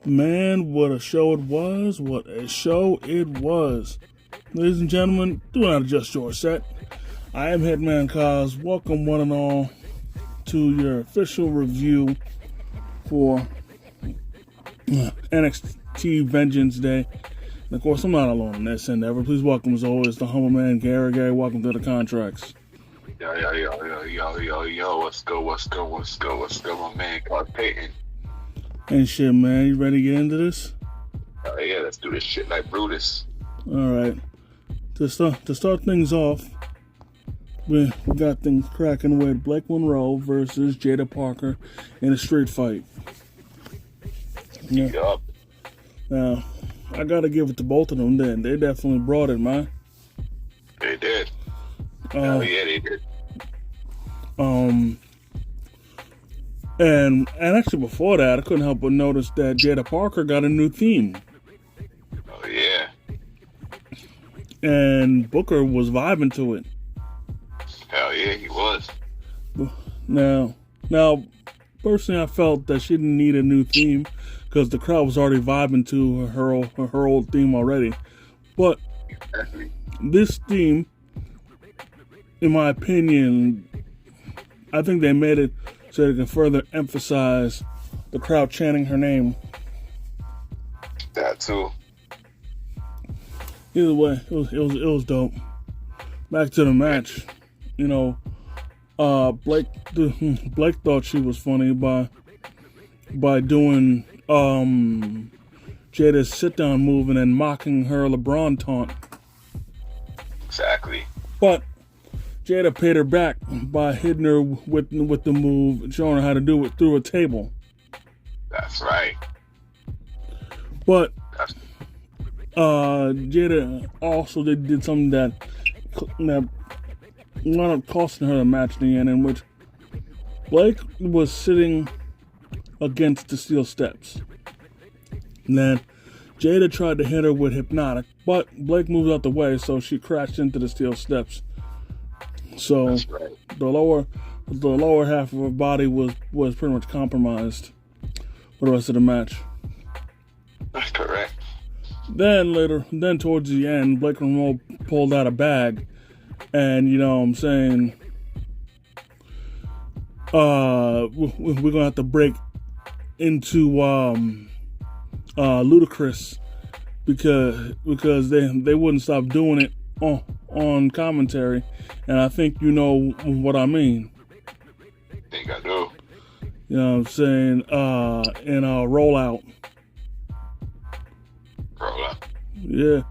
Man, what a show it was. What a show it was. Ladies and gentlemen, do not adjust your set. I am Hitman Cause. Welcome one and all to your official review for NXT Vengeance Day. And of course, I'm not alone in this endeavor. Please welcome as always the humble man, Gary. Gary, welcome to the contracts. Yo, what's good, my man, Clark Payton. And shit, man, you ready to get into this? Oh yeah, let's do this shit like Brutus. Alright. To start things off, we got things cracking with Blake Monroe versus Jada Parker in a street fight. Yeah. Yup. Now, I gotta give it to both of them then. They definitely brought it, man. They did. Hell yeah, they did. And actually before that, I couldn't help but notice that Jada Parker got a new theme. Oh yeah. And Booker was vibing to it. Hell yeah, he was. Now, personally, I felt that she didn't need a new theme because the crowd was already vibing to her old theme already. But Exactly. this theme, in my opinion, I think they made it so they can further emphasize the crowd chanting her name. That too. Either way, it was dope. Back to the match, you know, Blake thought she was funny by doing Jada's sit down move and then mocking her LeBron taunt. Exactly. But Jada paid her back by hitting her with the move, showing her how to do it through a table. That's right. But That's Jada also did something that wound up costing her the match in the end, in which Blake was sitting against the steel steps. And then Jada tried to hit her with Hypnotic, but Blake moved out the way, so she crashed into the steel steps. So that's right. the lower half of her body was pretty much compromised for the rest of the match. That's correct. Then towards the end, Blake Monroe pulled out a bag, and you know what I'm saying, we're gonna have to break into Ludacris because they wouldn't stop doing it on commentary, and I think you know what I mean. I think I do. You know what I'm saying? In rollout. Roll up. Yeah.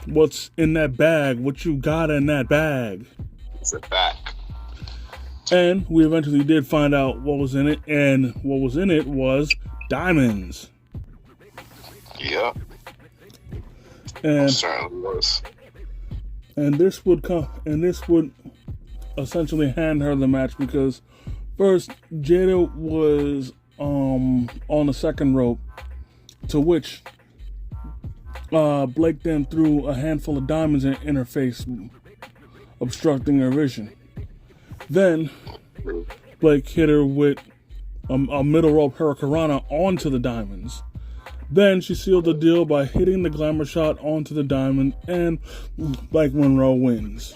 What's in that bag? What you got in that bag? It's a back. And we eventually did find out what was in it, and what was in it was diamonds. Yep. And Certainly was. and this would essentially hand her the match because first Jada was on the second rope, to which Blake then threw a handful of diamonds in her face, obstructing her vision. Then Blake hit her with a middle rope hurricanrana onto the diamonds. Then she sealed the deal by hitting the glamour shot onto the diamond, and Blake Monroe wins.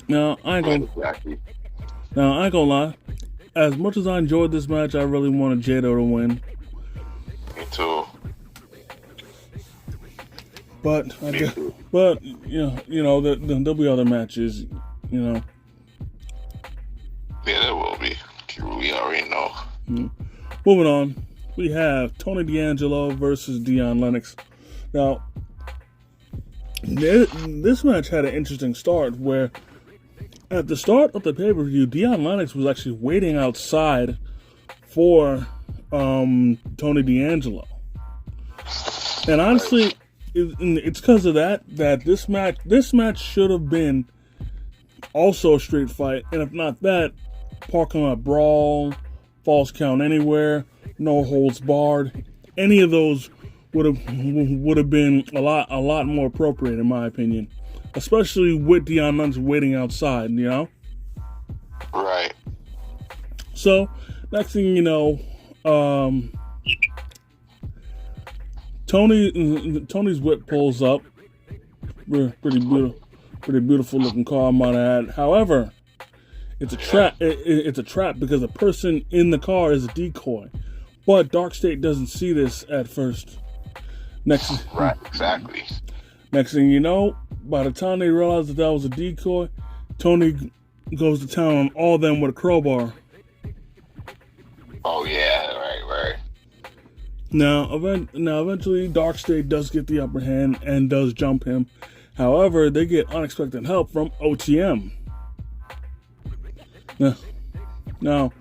Now I ain't gonna lie. As much as I enjoyed this match, I really wanted Jada to win. Me too. But you know, there'll be other matches, you know. Yeah, there will be. We already know. Moving on, we have Tony D'Angelo versus Dion Lennox. Now, this match had an interesting start where at the start of the pay-per-view, Dion Lennox was actually waiting outside for Tony D'Angelo. And honestly, it's because of that this match should have been also a street fight, and if not that, parking lot brawl, false count anywhere, no holds barred. Any of those would have been a lot more appropriate in my opinion, especially with Dion Lennox waiting outside, you know. Right. So next thing you know, Tony's whip pulls up. Pretty beautiful looking car, I might add. However, it's a trap. It's a trap because the person in the car is a decoy. But Darkstate doesn't see this at first. Right, exactly. Next thing you know, by the time they realize that was a decoy, Tony goes to town on all them with a crowbar. Oh yeah, right. Now eventually, Darkstate does get the upper hand and does jump him. However, they get unexpected help from OTM. Now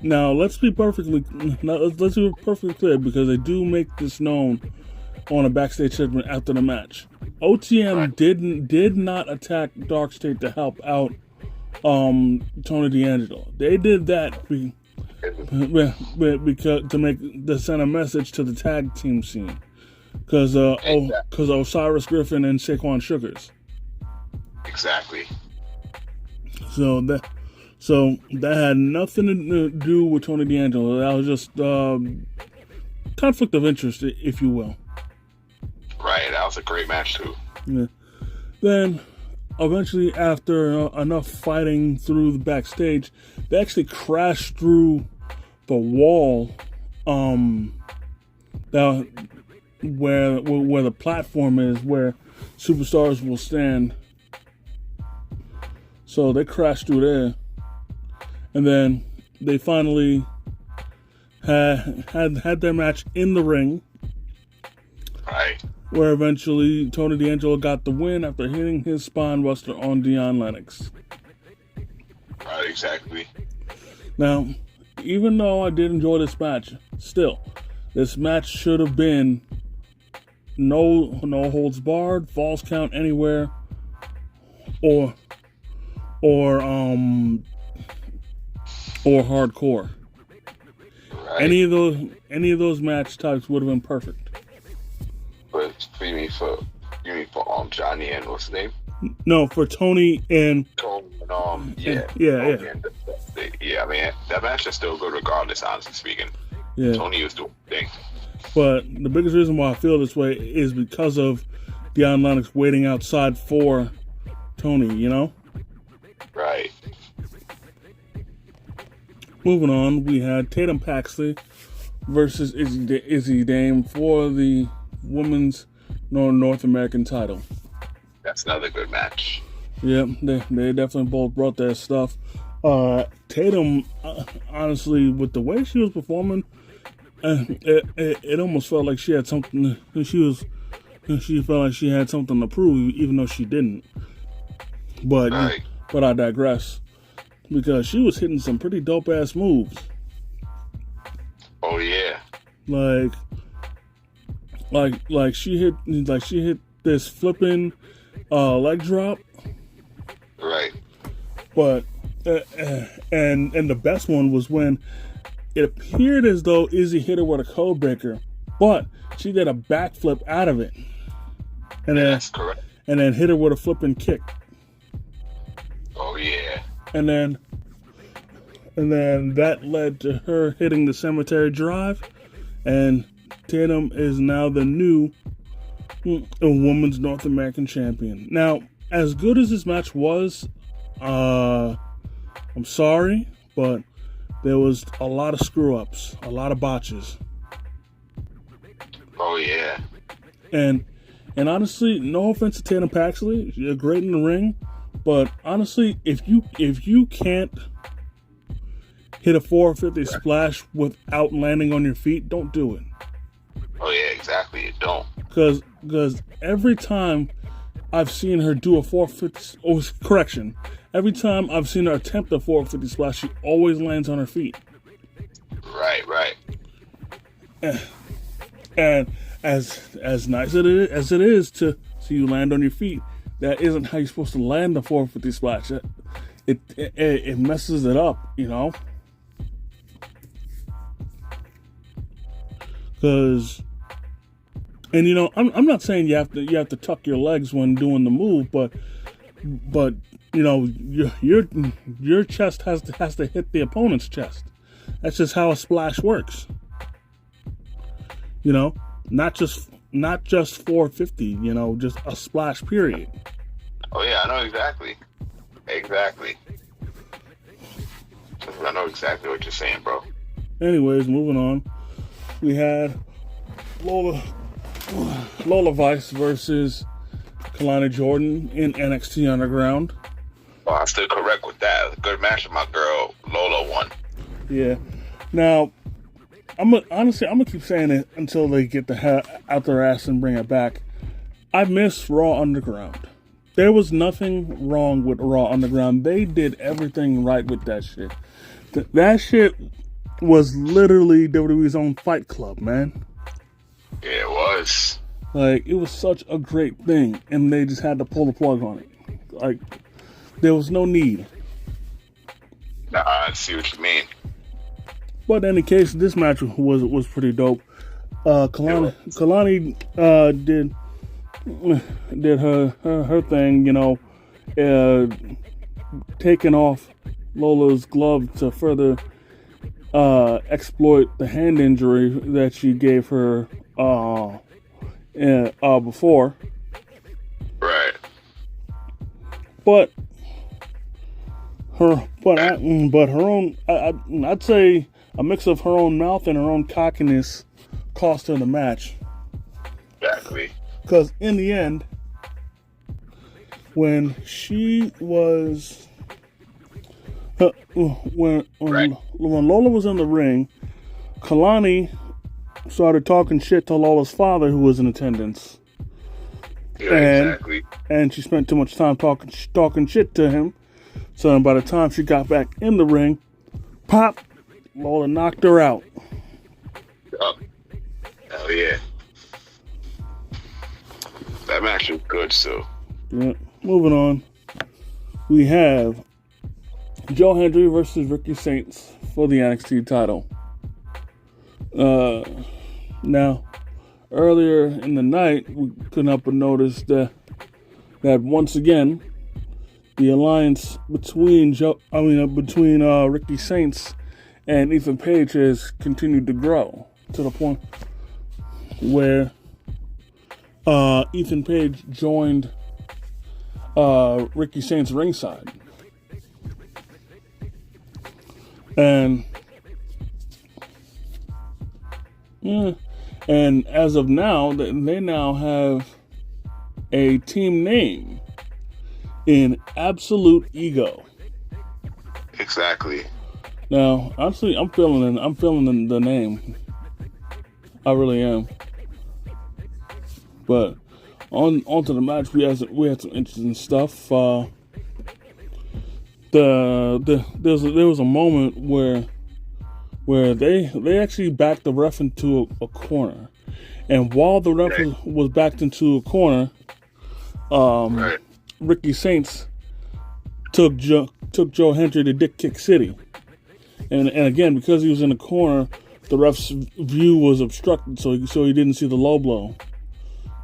let's be perfectly clear, because they do make this known on a backstage segment after the match. OTM did not attack Darkstate to help out Tony D'Angelo. They did that because to send a message to the tag team scene, because Osiris Griffin and Saquon Sugars. Exactly. So that had nothing to do with Tony D'Angelo. That was just conflict of interest, if you will. Right, that was a great match too. Yeah. Then, eventually, after enough fighting through the backstage, they actually crashed through the wall, where the platform is, where superstars will stand. So they crashed through there, and then they finally had their match in the ring. Right. Where eventually Tony D'Angelo got the win after hitting his spine buster on Dion Lennox. Right, exactly. Now, even though I did enjoy this match, still, this match should have been no holds barred, falls count anywhere, or hardcore. Right. Any of those match types would have been perfect. But you mean for Johnny and what's his name? No, for Tony and yeah. I mean, that match is still good regardless, honestly speaking. Yeah. Tony was doing things. But the biggest reason why I feel this way is because of Dion Lennox waiting outside for Tony, you know? Right. Moving on, we had Tatum Paxley versus Izzy Dame for the Women's North American title. That's another good match. Yeah, they definitely both brought their stuff. Tatum, honestly, with the way she was performing, it almost felt like she had something. She felt like she had something to prove, even though she didn't. But I digress, because she was hitting some pretty dope ass moves. Oh yeah. Like she hit this flipping leg drop. Right. But and the best one was when it appeared as though Izzy hit her with a code breaker, but she did a backflip out of it, and that's correct. And then hit her with a flipping kick. Oh yeah. And then that led to her hitting the cemetery drive, and Tatum is now the new Women's North American Champion. Now, as good as this match was, I'm sorry, but there was a lot of screw-ups, a lot of botches. Oh yeah. And honestly, no offense to Tatum Paxley, you're great in the ring, but honestly, if you can't hit a 450 splash without landing on your feet, don't do it. Oh yeah, exactly. You don't. Because every time I've seen her do a 450, every time I've seen her attempt a 450 splash, she always lands on her feet. Right. And as nice as it is to see you land on your feet, that isn't how you're supposed to land a 450 splash. It messes it up, you know. And you know, I'm not saying you have to tuck your legs when doing the move, but you know, your chest has to hit the opponent's chest. That's just how a splash works. You know, not just 450. You know, just a splash. Period. Oh yeah, I know exactly. Exactly. I know exactly what you're saying, bro. Anyways, moving on. We had Lola Vice versus Kalani Jordan in NXT Underground. Oh, I'm still correct with that. Good match with my girl. Lola won. Yeah. Now, I'm gonna keep saying it until they get the hell out their ass and bring it back. I miss Raw Underground. There was nothing wrong with Raw Underground. They did everything right with that shit. That shit was literally WWE's own Fight Club, man. Yeah, it was. Like, it was such a great thing, and they just had to pull the plug on it. Like, there was no need. Nah, I see what you mean. But in any case, this match was pretty dope. Kalani did her thing, you know, taking off Lola's glove to further exploit the hand injury that she gave her before. Right. But her own, I'd say a mix of her own mouth and her own cockiness cost her the match. Exactly. Because in the end, when she was, when Lola was in the ring, Kalani started talking shit to Lola's father, who was in attendance. Yeah, exactly. And she spent too much time talking shit to him. So by the time she got back in the ring, pop, Lola knocked her out. Yup. Hell yeah. That match was good, so. Yeah. Moving on. We have Joe Hendry versus Ricky Saints for the NXT title. Now, earlier in the night, we couldn't help but notice that once again, the alliance between Ricky Saints and Ethan Page has continued to grow to the point where Ethan Page joined Ricky Saints ringside. And as of now, they now have a team name in Absolute Ego. Exactly. Now, honestly, I'm feeling the name. I really am. But on to the match, we had some interesting stuff. There was a moment where they actually backed the ref into a corner, and while the ref was backed into a corner, Ricky Saints took Joe Hendry to Dick Kick City, and again, because he was in the corner, the ref's view was obstructed, so he didn't see the low blow.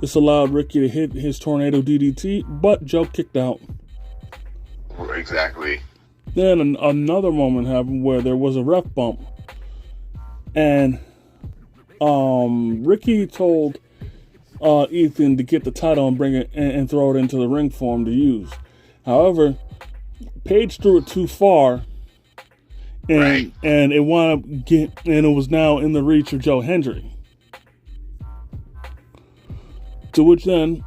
This allowed Ricky to hit his tornado DDT, but Joe kicked out. Exactly. Then another moment happened where there was a ref bump, and Ricky told Ethan to get the title and bring it and throw it into the ring for him to use. However, Page threw it too far, and it wound up and it was now in the reach of Joe Hendry. To which then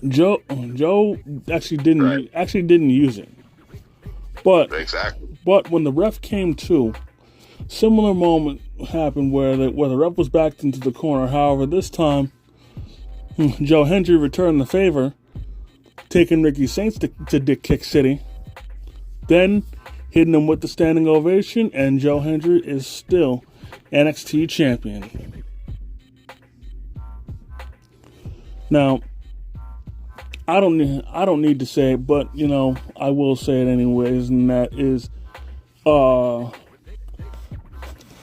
Joe actually didn't use it. But when the ref came to, similar moment happened where the ref was backed into the corner. However, this time Joe Hendry returned the favor, taking Ricky Saints to Dick Kick City, then hitting him with the standing ovation, and Joe Hendry is still NXT champion. Now, I don't need to say it, but you know, I will say it anyways, and that is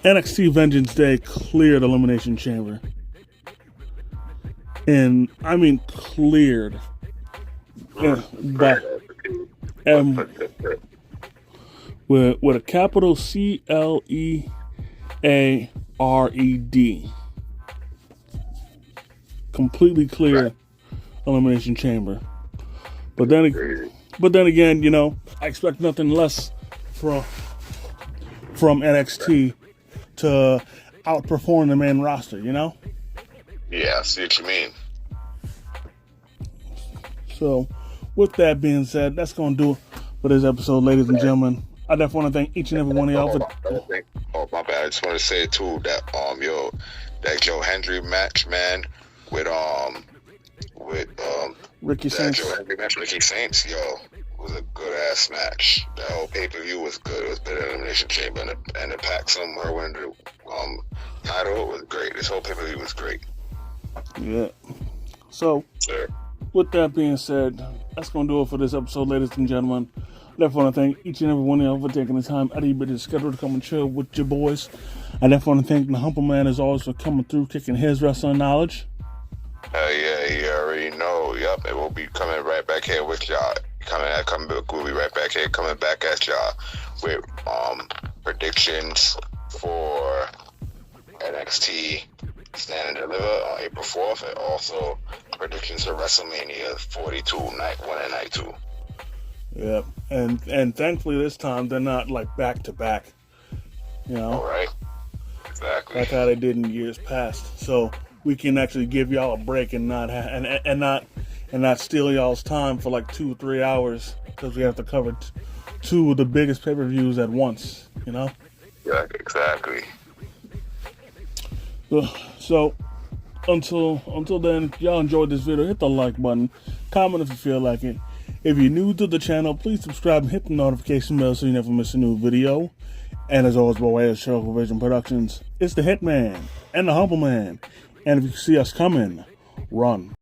NXT Vengeance Day cleared Elimination Chamber. And I mean cleared. With a capital CLEARED. completely clear Elimination Chamber. But then again, you know, I expect nothing less from NXT to outperform the main roster, you know? Yeah, I see what you mean. So, with that being said, that's going to do it for this episode, ladies and gentlemen. I definitely want to thank each and every one of y'all for... Oh, my bad. I just want to say, too, that, that Joe Hendry match, man, with Ricky Saints. Joe Hendry match with Ricky Saints, was a good-ass match. That whole pay-per-view was good. It was better than Elimination Chamber, and the Paxum, her winning the title, was great. This whole pay-per-view was great. Yeah. So, with that being said, that's going to do it for this episode, ladies and gentlemen. I definitely want to thank each and every one of y'all for taking the time out of your busy schedule to come and chill with your boys. I definitely want to thank the Humble Man, as always, for coming through, kicking his wrestling knowledge. Yeah, you already know. Yup, and we'll be coming right back here with y'all. We'll be right back here coming back at y'all with predictions for NXT Stand and Deliver on April 4th, and also predictions for WrestleMania 42, Night 1 and Night 2. Yeah, and thankfully this time they're not like back to back, you know. All right, exactly. Like how they did in years past, so we can actually give y'all a break and not not steal y'all's time for like 2 or 3 hours because we have to cover two of the biggest pay-per-views at once, you know. Yeah, exactly. So until then, if y'all enjoyed this video, hit the like button, comment if you feel like it. If you're new to the channel, please subscribe and hit the notification bell so you never miss a new video. And as always, by way of Circle Vision Productions, it's the Hitman and the Humble Man. And if you see us coming, run.